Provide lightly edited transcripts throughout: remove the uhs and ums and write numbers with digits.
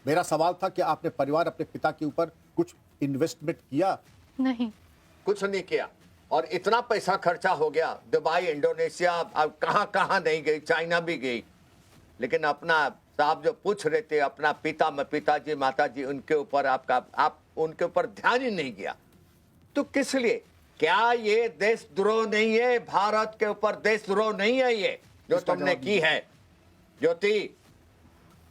मेरा सवाल था कि आपने परिवार अपने पिता के ऊपर कुछ इन्वेस्टमेंट किया? नहीं। कुछ नहीं किया और इतना पैसा खर्चा हो गया, दुबई, इंडोनेशिया, अब कहां कहां नहीं गई, चाइना भी गई, लेकिन अपना साहब जो पूछ रहे थे अपना पिताजी माताजी उनके ऊपर आप उनके ऊपर ध्यान ही नहीं गया। तो किस लिए? क्या ये देशद्रोह नहीं है? भारत के ऊपर देशद्रोह नहीं है ये जो तुमने की है? ज्योति,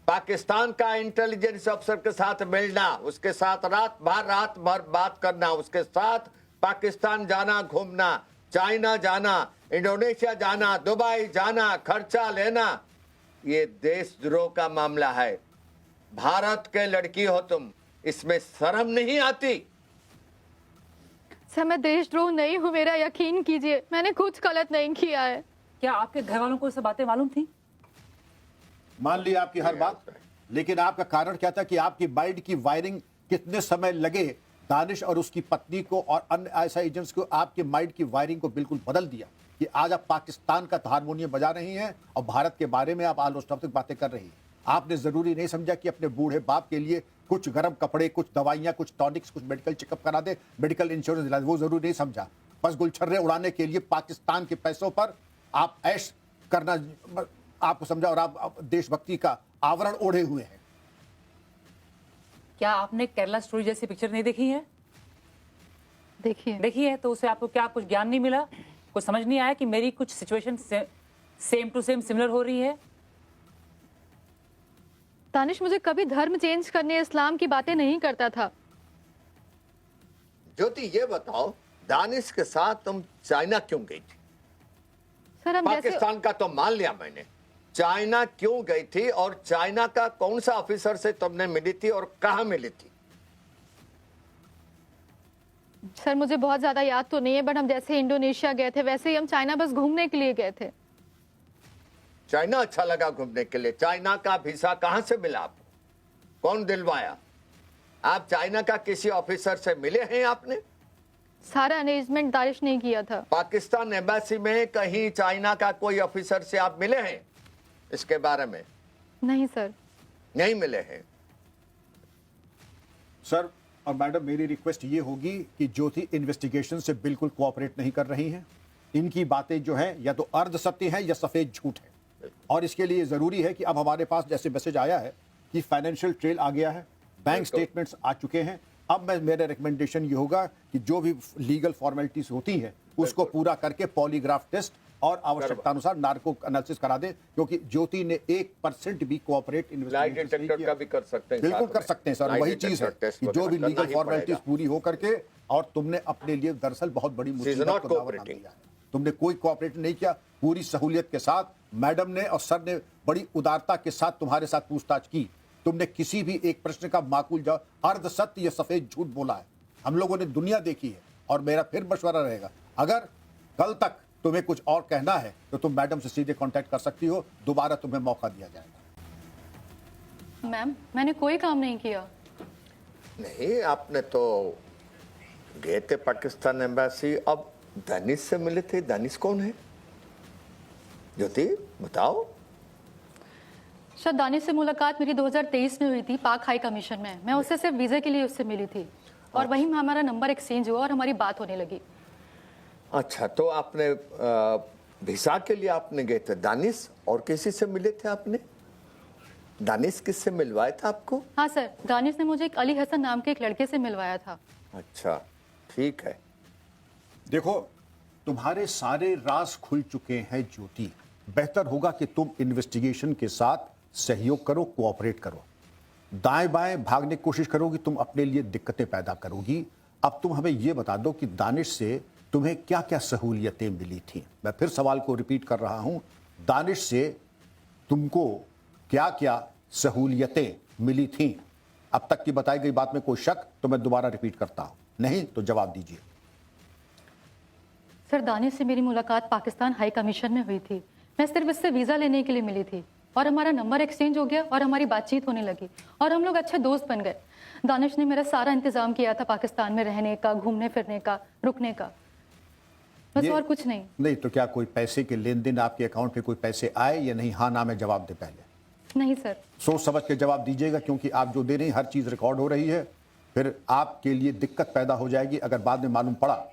पाकिस्तान का इंटेलिजेंस अफसर के साथ मिलना, उसके साथ रात भर बात करना, उसके साथ पाकिस्तान जाना, घूमना, चाइना जाना, इंडोनेशिया जाना, दुबई जाना, खर्चा लेना, ये देशद्रोह का मामला है। भारत के लड़की हो तुम, इसमें शर्म नहीं आती? सर, मैं देशद्रोह नहीं हूँ, मेरा यकीन कीजिए, मैंने कुछ गलत नहीं किया है। क्या आपके घर वालों को ये सब बातें मालूम थी? मान ली आपकी हर बात, लेकिन आपका कारण क्या था कि आपकी बाइड की वायरिंग कितने समय लगे दानिश और उसकी पत्नी को और अन्य ऐसा एजेंट्स को आपके माइंड की वायरिंग को बिल्कुल बदल दिया कि आज आप पाकिस्तान का हारमोनियम बजा रही हैं और भारत के बारे में आप आलोचनात्मक बातें कर रही हैं। आपने जरूरी नहीं समझा कि अपने बूढ़े बाप के लिए कुछ गर्म कपड़े, कुछ दवाइयां, कुछ टॉनिक्स, कुछ मेडिकल चेकअप करा दे, मेडिकल इंश्योरेंस दिला दे, वो जरूरी नहीं समझा। बस गुलछर्रे उड़ाने के लिए पाकिस्तान के पैसों पर आप ऐश करना आपको समझा और आप देशभक्ति का आवरण ओढ़े हुए हैं। क्या आपने केरला स्टोरी जैसी पिक्चर नहीं देखी है? देखिए है तो उसे आपको क्या कुछ ज्ञान नहीं मिला? कुछ समझ नहीं आया कि मेरी कुछ situation same to same similar हो रही है? दानिश मुझे कभी धर्म चेंज करने, इस्लाम की बातें नहीं करता था। ज्योति, ये बताओ, दानिश के साथ तुम चाइना क्यों गई थी? सर, हम पाकिस्तान का तो मान लिया मैंने, चाइना क्यों गई थी और चाइना का कौन सा ऑफिसर से तुमने मिली थी और कहां मिली थी? सर, मुझे बहुत ज्यादा याद तो नहीं है, बट हम जैसे इंडोनेशिया गए थे वैसे ही हम चाइना बस घूमने के लिए गए थे। चाइना अच्छा लगा घूमने के लिए? चाइना का वीसा कहां से मिला आपको? कौन दिलवाया? आप चाइना का किसी ऑफिसर से मिले हैं आपने? सारा अरेंजमेंट दानिश ने किया था। पाकिस्तान एम्बेसी में कहीं चाइना का कोई ऑफिसर से आप मिले हैं इसके बारे में? नहीं सर। नहीं मिले हैं। सर और मैडम, मेरी रिक्वेस्ट ये होगी कि ज्योति इन्वेस्टिगेशन से बिल्कुल कोऑपरेट नहीं कर रही हैं। इनकी बातें जो हैं या तो अर्ध सत्य हैं या सफेद झूठ है, और इसके लिए जरूरी है कि अब हमारे पास जैसे मैसेज आया है कि फाइनेंशियल ट्रेल आ गया है, बैंक स्टेटमेंट्स आ चुके हैं। अब मेरा रिकमेंडेशन ये होगा कि जो भी लीगल फॉर्मेलिटीज होती हैं उसको पूरा करके पॉलीग्राफ टेस्ट और आवश्यकता अनुसार नार्को एनालिसिस करा दे, क्योंकि ज्योति ने 1% भी कोऑपरेट लाइट डिटेक्टर का भी कर सकते हैं, बिल्कुल कर सकते हैं सर। वही चीज है कि जो भी लीगल फॉर्मेलिटीज पूरी हो करके, और तुमने अपने लिए दरअसल बहुत बड़ी मुसीबत को दावा बना दिया है। तुमने कोई कोऑपरेट नहीं किया, पूरी सहूलियत के साथ मैडम ने और सर ने बड़ी उदारता के साथ तुम्हारे साथ पूछताछ की। तुमने किसी भी एक प्रश्न का माकूल जवाब, अर्ध सत्य या सफेद झूठ बोला है। हम लोगों ने दुनिया देखी है, और मेरा फिर मशवरा रहेगा, अगर कल तक तुम्हें कुछ और कहना है तो तुम मैडम से सीधे कांटेक्ट कर सकती हो, दोबारा तुम्हें मौका दिया जाएगा। मैम, मैंने कोई काम नहीं किया। नहीं, आपने तो गए थे पाकिस्तान एम्बेसी। अब दानिश से मिले थे, दानिश कौन है ज्योति, बताओ। सर, दानिश से मुलाकात मेरी 2023 में हुई थी पाक हाई कमीशन में। मैं उससे सिर्फ वीजा के लिए उससे मिली थी, और वहीं हमारा नंबर एक्सचेंज हुआ और हमारी बात होने लगी। अच्छा, तो आपने वीसा के लिए आपने गए थे दानिश, और किसी से मिले थे आपने? दानिश किससे मिलवाया था आपको? हाँ सर, दानिश ने मुझे एक अली हसन नाम के एक लड़के से मिलवाया था। अच्छा, ठीक है। देखो, तुम्हारे सारे राज खुल चुके हैं ज्योति। बेहतर होगा कि तुम इन्वेस्टिगेशन के साथ सहयोग करो, कोऑपरेट करो। दाएं बाएं भागने की कोशिश करोगी, तुम अपने लिए दिक्कतें पैदा करोगी। अब तुम हमें यह बता दो कि दानिश से तुम्हें क्या क्या सहूलियतें मिली थी। मैं फिर सवाल को रिपीट कर रहा हूं, दानिश से तुमको क्या क्या सहूलियतें मिली थी? अब तक की बताई गई बात में कोई शक तो मैं दोबारा रिपीट करता हूं, नहीं तो जवाब दीजिए। सर, दानिश से मेरी मुलाकात पाकिस्तान हाई कमीशन में हुई थी। मैं सिर्फ इससे वीजा लेने के लिए मिली थी, और हमारा नंबर एक्सचेंज हो गया और हमारी बातचीत होने लगी, और हम लोग अच्छे दोस्त बन गए। दानिश ने मेरा सारा इंतजाम किया था पाकिस्तान में रहने का, घूमने फिरने का, रुकने का, बस और कुछ नहीं। नहीं तो क्या कोई पैसे के लेन देन आपके अकाउंट पे कोई पैसे आए या नहीं? हाँ ना में जवाब दे पहले। नहीं सर। सोच समझ के जवाब दीजिएगा, क्योंकि आप जो दे रही हैं हर चीज रिकॉर्ड हो रही है, फिर आपके लिए दिक्कत पैदा हो जाएगी अगर बाद में मालूम पड़ा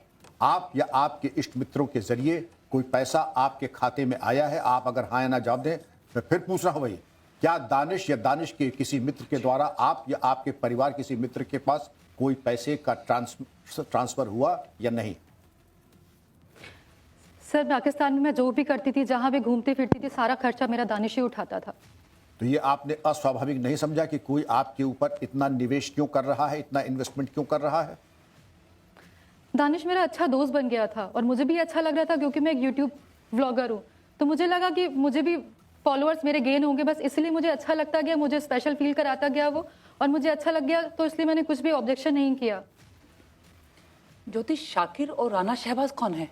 आप या आपके इष्ट मित्रों के जरिए कोई पैसा आपके खाते में आया है। आप अगर हाँ या ना जवाब दें तो फिर पूछ रहा हूं भाई, क्या दानिश या दानिश के किसी मित्र के द्वारा आप या आपके परिवार किसी मित्र के पास कोई पैसे का ट्रांसफर हुआ या नहीं? सर पाकिस्तान में मैं जो भी करती थी, जहां भी घूमती फिरती थी, सारा खर्चा मेरा दानिश ही उठाता था। तो ये आपने अस्वाभाविक नहीं समझा कि कोई आपके ऊपर इतना निवेश क्यों कर रहा है, इतना इन्वेस्टमेंट क्यों कर रहा है? दानिश मेरा अच्छा दोस्त बन गया था और मुझे भी अच्छा लग रहा था, क्योंकि मैं एक यूट्यूब व्लॉगर हूँ, तो मुझे लगा कि मुझे भी फॉलोअर्स मेरे गेन होंगे, बस इसलिए मुझे अच्छा लगता गया, मुझे स्पेशल फील कराता गया वो, और मुझे अच्छा लग गया, तो इसलिए मैंने कुछ भी ऑब्जेक्शन नहीं किया। ज्योति, शाकिर और राना शहबाज कौन है?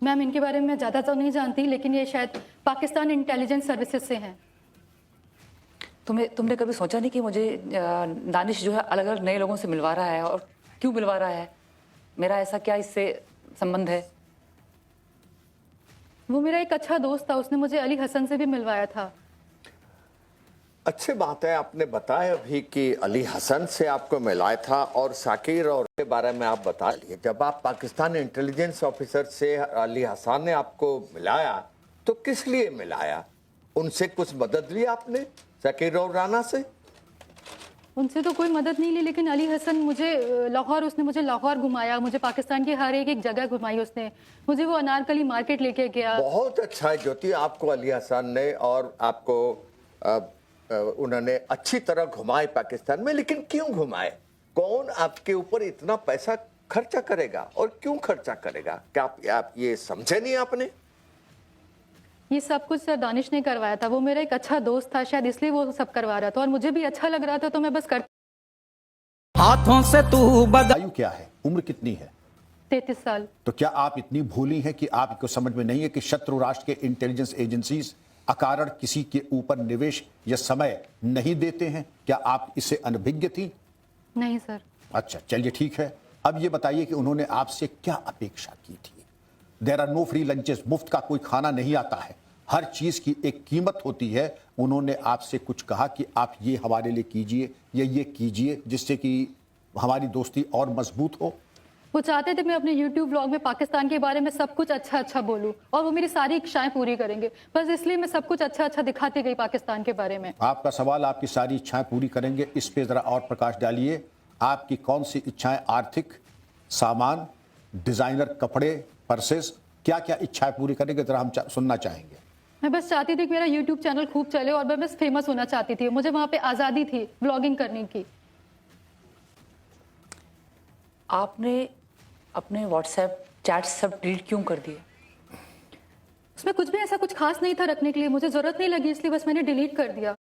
मैम इनके बारे में मैं ज़्यादा तो नहीं जानती, लेकिन ये शायद पाकिस्तान इंटेलिजेंस सर्विसेज से हैं। तुमने कभी सोचा नहीं कि मुझे दानिश जो है अलग अलग नए लोगों से मिलवा रहा है, और क्यों मिलवा रहा है? मेरा ऐसा क्या इससे संबंध है? वो मेरा एक अच्छा दोस्त था, उसने मुझे अली हसन से भी मिलवाया था। अच्छी बात है, आपने बताया अभी कि अली हसन से आपको मिलाया था, और शाकिर और के बारे में आप बता लिए। जब आप पाकिस्तान इंटेलिजेंस ऑफिसर से अली हसन ने आपको मिलाया तो किस लिए मिलाया? उनसे कुछ मदद ली आपने, शाकिर और राना से? उनसे तो कोई मदद नहीं ली, लेकिन अली हसन उसने मुझे लाहौर घुमाया, मुझे पाकिस्तान की हर एक जगह घुमाई उसने, मुझे वो अनारकली मार्केट लेके गया। बहुत अच्छा है ज्योति, आपको अली हसन ने और आपको उन्होंने अच्छी तरह घुमाए पाकिस्तान में। लेकिन क्यों घुमाए? कौन आपके ऊपर इतना पैसा खर्चा करेगा और क्यों खर्चा करेगा? क्या आप ये समझे नहीं आपने? ये सब कुछ सर दानिश ने करवाया था, वो मेरा एक अच्छा दोस्त था, शायद इसलिए वो सब करवा रहा था, और मुझे भी अच्छा लग रहा था, तो मैं बस कर। हाथों से तू बदल। आयु क्या है, उम्र कितनी है? 33 साल। तो क्या आप इतनी भोली हैं कि आपको समझ में नहीं है कि शत्रु राष्ट्र के इंटेलिजेंस एजेंसीज अकारण किसी के ऊपर निवेश या समय नहीं देते हैं? क्या आप इससे अनभिज्ञ थी? नहीं सर। अच्छा चलिए ठीक है, अब ये बताइए कि उन्होंने आपसे क्या अपेक्षा की थी? There are no free lunches, मुफ्त का कोई खाना नहीं आता है, हर चीज की एक कीमत होती है। उन्होंने आपसे कुछ कहा कि आप ये हमारे लिए कीजिए या ये कीजिए जिससे कि हमारी दोस्ती और मजबूत हो? वो चाहते थे मैं अपने YouTube व्लॉग में पाकिस्तान के बारे में सब कुछ अच्छा अच्छा बोलूं, और वो मेरी सारी इच्छाएं पूरी करेंगे, बस इसलिए मैं सब कुछ अच्छा अच्छा दिखाती गई पाकिस्तान के बारे में। आपका सवाल, आपकी सारी इच्छाएं पूरी करेंगे, इस पे जरा और प्रकाश डालिए। आपकी कौन सी इच्छाएं? आर्थिक, सामान, डिजाइनर कपड़े, पर्सेस, क्या क्या इच्छाएं पूरी करेंगे, जरा हम सुनना चाहेंगे। मैं बस चाहती थी कि मेरा YouTube चैनल खूब चले, और मैं बस फेमस होना चाहती थी, मुझे वहां पे आज़ादी थी ब्लॉगिंग करने की। आपने अपने व्हाट्सएप चैट सब डिलीट क्यों कर दिए? उसमें कुछ भी ऐसा कुछ खास नहीं था रखने के लिए, मुझे जरूरत नहीं लगी, इसलिए बस मैंने डिलीट कर दिया।